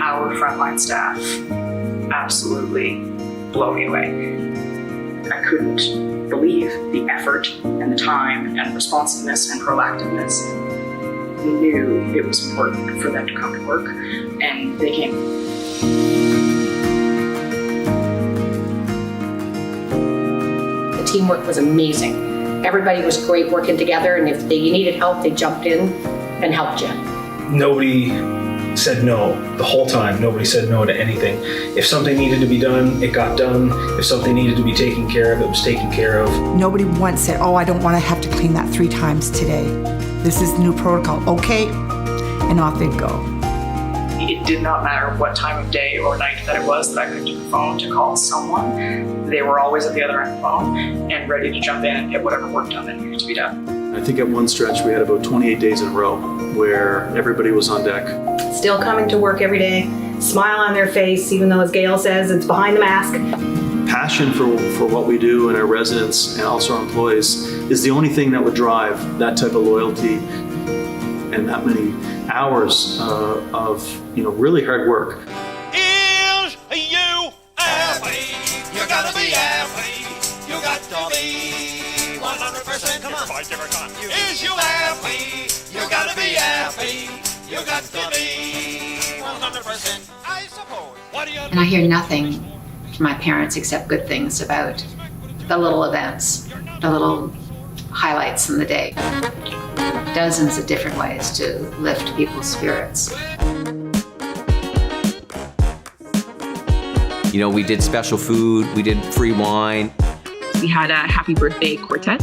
our frontline staff absolutely blow me away. I couldn't believe the effort and the time and responsiveness and proactiveness. We knew it was important for them to come to work, and they came. The teamwork was amazing. Everybody was great working together, and if they needed help, they jumped in and helped you. Nobody said no the whole time. Nobody said no to anything. If something needed to be done, it got done. If something needed to be taken care of, it was taken care of. Nobody once said, oh, I don't want to have to clean that 3 times today. This is the new protocol. Okay, and off they'd go. It did not matter what time of day or night that it was that I picked up the phone to call someone. They were always at the other end of the phone and ready to jump in and get whatever work done that needed to be done. I think at one stretch we had about 28 days in a row where everybody was on deck. Still coming to work every day, smile on their face, even though, as Gail says, it's behind the mask. Passion for what we do and our residents and also our employees is the only thing that would drive that type of loyalty and that many hours of really hard work. Is you athlete? You gotta be athlete. You got to be 100%. Come on, give her time. Is you athlete? You gotta be athlete. You got to be 100%. I suppose. What do you? And I hear nothing from my parents except good things about the little events, the little highlights in the day. Dozens of different ways to lift people's spirits. We did special food, we did free wine. We had a happy birthday quartet.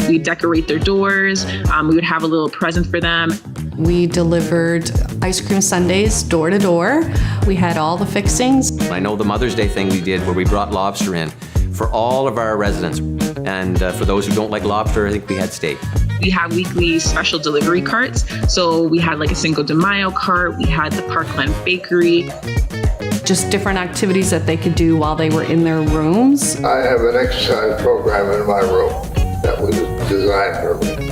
We'd decorate their doors. We would have a little present for them. We delivered ice cream sundaes door to door. We had all the fixings. I know the Mother's Day thing we did where we brought lobster in for all of our residents. And for those who don't like lobster, I think we had steak. We had weekly special delivery carts. So we had like a Cinco de Mayo cart. We had the Parkland Bakery. Just different activities that they could do while they were in their rooms. I have an exercise program in my room that was designed for me.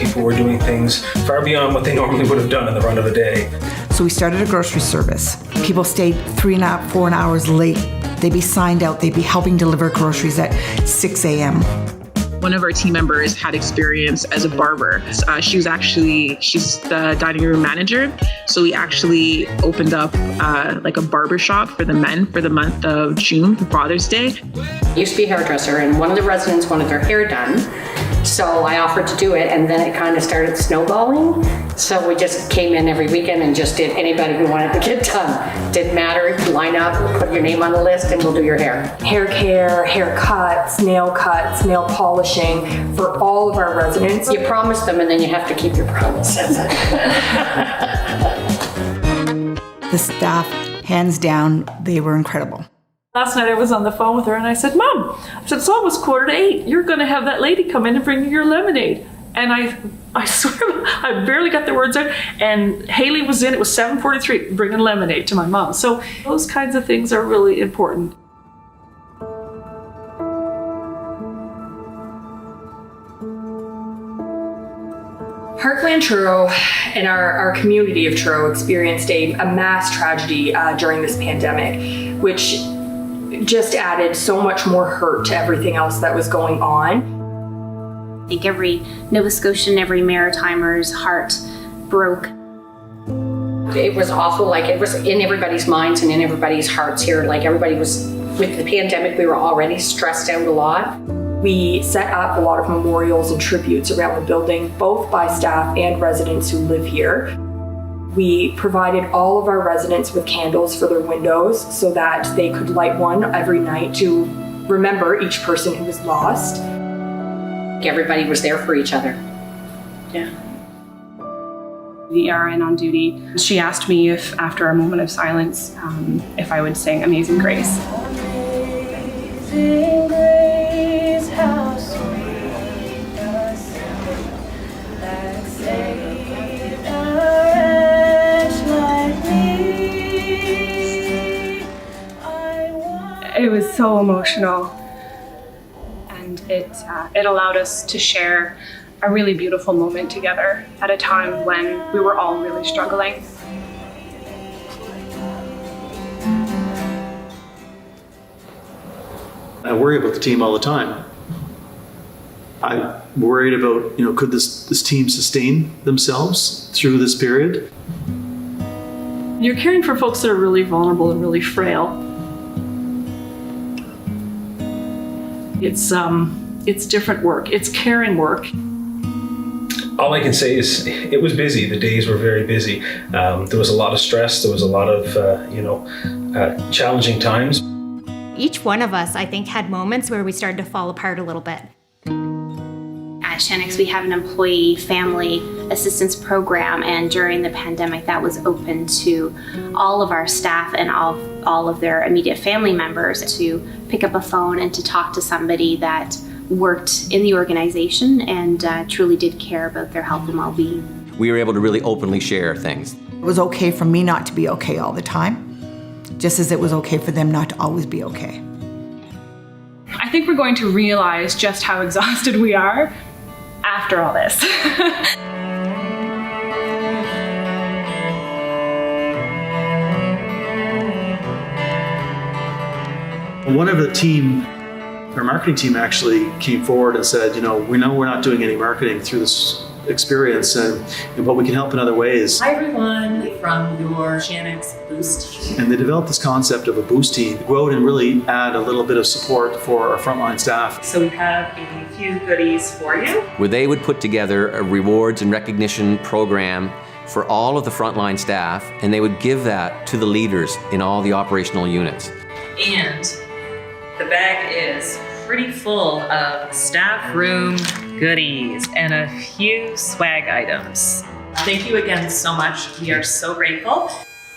People were doing things far beyond what they normally would have done in the run of a day. So we started a grocery service. People stayed 3.5, 4 hours late. They'd be signed out. They'd be helping deliver groceries at 6 a.m. One of our team members had experience as a barber. She's the dining room manager. So we actually opened up like a barber shop for the men for the month of June for Father's Day. I used to be a hairdresser, and one of the residents wanted their hair done. So I offered to do it, and then it kind of started snowballing. So we just came in every weekend and just did anybody who wanted to get done. Didn't matter, line up, put your name on the list, and we'll do your hair. Hair care, haircuts, nail polishing for all of our residents. You promise them, and then you have to keep your promises. The staff, hands down, they were incredible. Last night I was on the phone with her and I said, Mom, it's almost 7:45. You're going to have that lady come in and bring you your lemonade. And I swear, I barely got the words out. And Haley was in, it was 7:43, bringing lemonade to my mom. So those kinds of things are really important. Parkland Truro and our community of Truro experienced a mass tragedy during this pandemic, which just added so much more hurt to everything else that was going on. I think every Nova Scotian, every Maritimer's heart broke. It was awful, like it was in everybody's minds and in everybody's hearts here. Like everybody was, with the pandemic, we were already stressed out a lot. We set up a lot of memorials and tributes around the building, both by staff and residents who live here. We provided all of our residents with candles for their windows so that they could light one every night to remember each person who was lost. Everybody was there for each other. Yeah. The RN on duty, she asked me if, after a moment of silence, if I would sing Amazing Grace. Amazing grace, how sweet the sound that saved a wretch like me. It was so emotional, and it allowed us to share a really beautiful moment together at a time when we were all really struggling. I worry about the team all the time. I'm worried about, could this team sustain themselves through this period? You're caring for folks that are really vulnerable and really frail. It's different work. It's caring work. All I can say is it was busy. The days were very busy. There was a lot of stress. There was a lot of, challenging times. Each one of us, I think, had moments where we started to fall apart a little bit. At Shenix, we have an employee family assistance program, and during the pandemic, that was open to all of our staff and all of their immediate family members to pick up a phone and to talk to somebody that worked in the organization and truly did care about their health and well-being. We were able to really openly share things. It was okay for me not to be okay all the time, just as it was okay for them not to always be okay. I think we're going to realize just how exhausted we are after all this. One of the team, our marketing team actually came forward and said, we know we're not doing any marketing through this experience, but we can help in other ways. Hi everyone, from your Shenix Boost team. And they developed this concept of a boost team to go out and really add a little bit of support for our frontline staff. So we have a few goodies for you. Where they would put together a rewards and recognition program for all of the frontline staff, and they would give that to the leaders in all the operational units. And the bag is pretty full of staff room goodies and a few swag items. Thank you again so much. We are so grateful.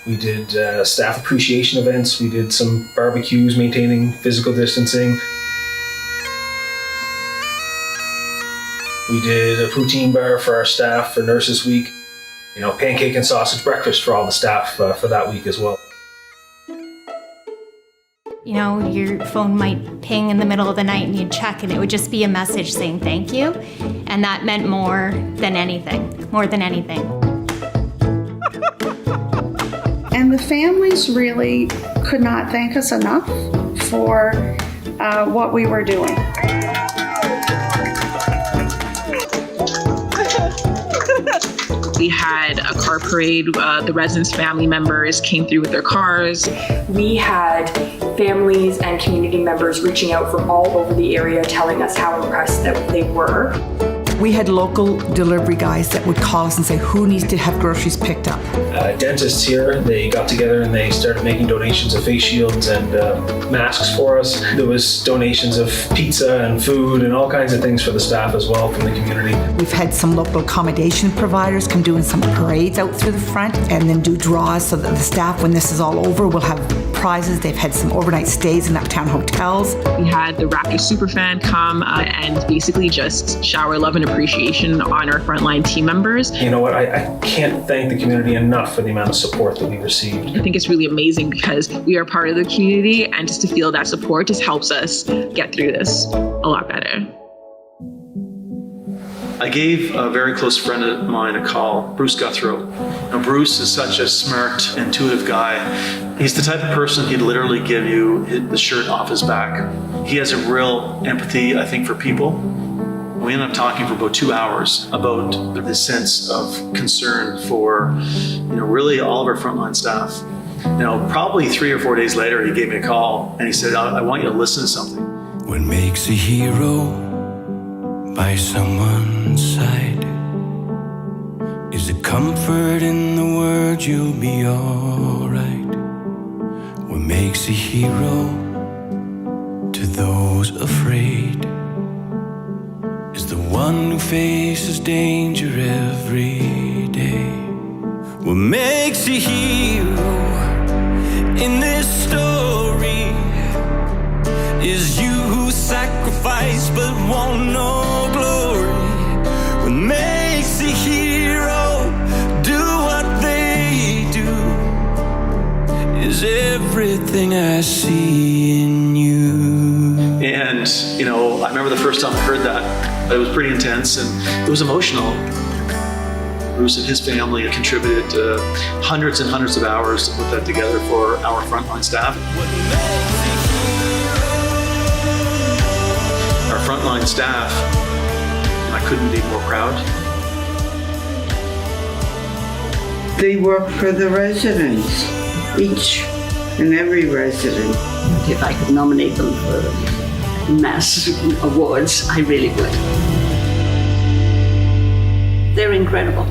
We did staff appreciation events. We did some barbecues, maintaining physical distancing. We did a poutine bar for our staff for Nurses Week. Pancake and sausage breakfast for all the staff for that week as well. Your phone might ping in the middle of the night and you'd check and it would just be a message saying thank you. And that meant more than anything. And the families really could not thank us enough for what we were doing. We had a car parade. The residents' family members came through with their cars. We had families and community members reaching out from all over the area telling us how impressed that they were. We had local delivery guys that would call us and say, who needs to have groceries picked up? Dentists here, they got together and they started making donations of face shields and masks for us. There was donations of pizza and food and all kinds of things for the staff as well from the community. We've had some local accommodation providers come doing some parades out through the front and then do draws so that the staff, when this is all over, will have prizes. They've had some overnight stays in uptown hotels. We had the Raptor Superfan come and basically just shower love and appreciation on our frontline team members. You know what, I can't thank the community enough for the amount of support that we received. I think it's really amazing because we are part of the community, and just to feel that support just helps us get through this a lot better. I gave a very close friend of mine a call, Bruce Guthrow. Now, Bruce is such a smart, intuitive guy. He's the type of person he'd literally give you the shirt off his back. He has a real empathy, I think, for people. We ended up talking for about 2 hours about this sense of concern for, really all of our frontline staff. Probably 3 or 4 days later, he gave me a call and he said, I want you to listen to something. What makes a hero by someone's side is the comfort in the word you'll be alright. What makes a hero to those afraid is the one who faces danger every day. What makes a hero in this story is you who sacrifice but want no glory. What makes a hero do what they do is everything I see in you. And, I remember the first time I heard that, it was pretty intense and it was emotional. Bruce and his family had contributed hundreds and hundreds of hours to put that together for our frontline staff. What makes a hero and staff, I couldn't be more proud. They work for the residents, each and every resident. If I could nominate them for mass awards, I really would. They're incredible.